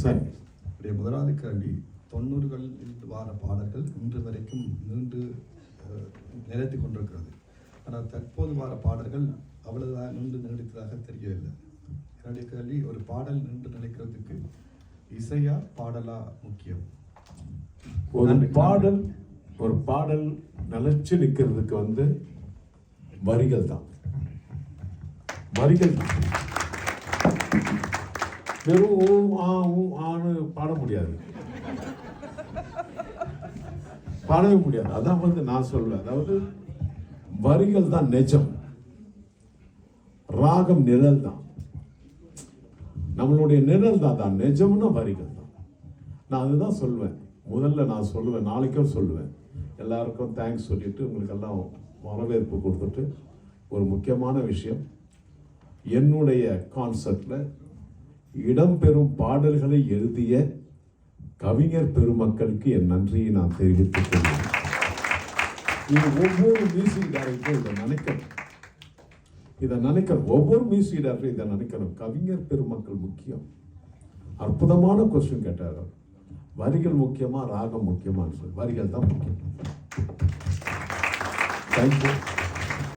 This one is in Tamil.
சரி. முதலாவது கேள்வி, 90களில் வார பாடல்கள் இன்று வரைக்கும் நீண்டு நிலைத்து கொண்டிருக்கிறது. ஆனால் தற்போது வார பாடல்கள் அவ்வளவுதான் நீண்டு நீடித்ததாக தெரியவில்லை. என்னுடைய கேள்வி, ஒரு பாடல் நின்று நிலைக்கிறதுக்கு இசையா பாடலா முக்கியம்? ஒரு பாடல் நிலைச்சு நிற்கிறதுக்கு வரிகள் தான். வெறும் ஓம் ஆன்னு பாட முடியாது, பாடவே முடியாது. அதான் நான் சொல்வேன், அதாவது வரிகள் தான் நிஜம், ராகம் நிழல் தான். நம்மளுடைய நிழல் தான் நிஜம்னா வரிகள் தான். நான் அதுதான் சொல்வேன். முதல்ல நான் சொல்லுவேன், நாளைக்கும் சொல்லுவேன். எல்லாருக்கும் தேங்க்ஸ் சொல்லிட்டு உங்களுக்கெல்லாம் வரவேற்பு கொடுத்துட்டு, ஒரு முக்கியமான விஷயம், என்னுடைய கான்செப்டில் இடம்பெறும் பாடல்களை எழுதிய கவிஞர் பெருமக்களுக்கு என் நன்றியை நான் தெரிவித்துக் கொள்கிறேன். இது ஒவ்வொரு மியூசிக் டைரக்டரும் இதை நினைக்கணும். ஒவ்வொரு மியூசிக் டைரக்டரும் இதை நினைக்கணும். கவிஞர் பெருமக்கள் முக்கியம். அற்புதமான கொஸ்டின் கேட்டார்கள். வரிகள் முக்கியமா, ராகம் முக்கியமான்னு சொல்லி. வரிகள் தான் முக்கியம். தேங்க்யூ.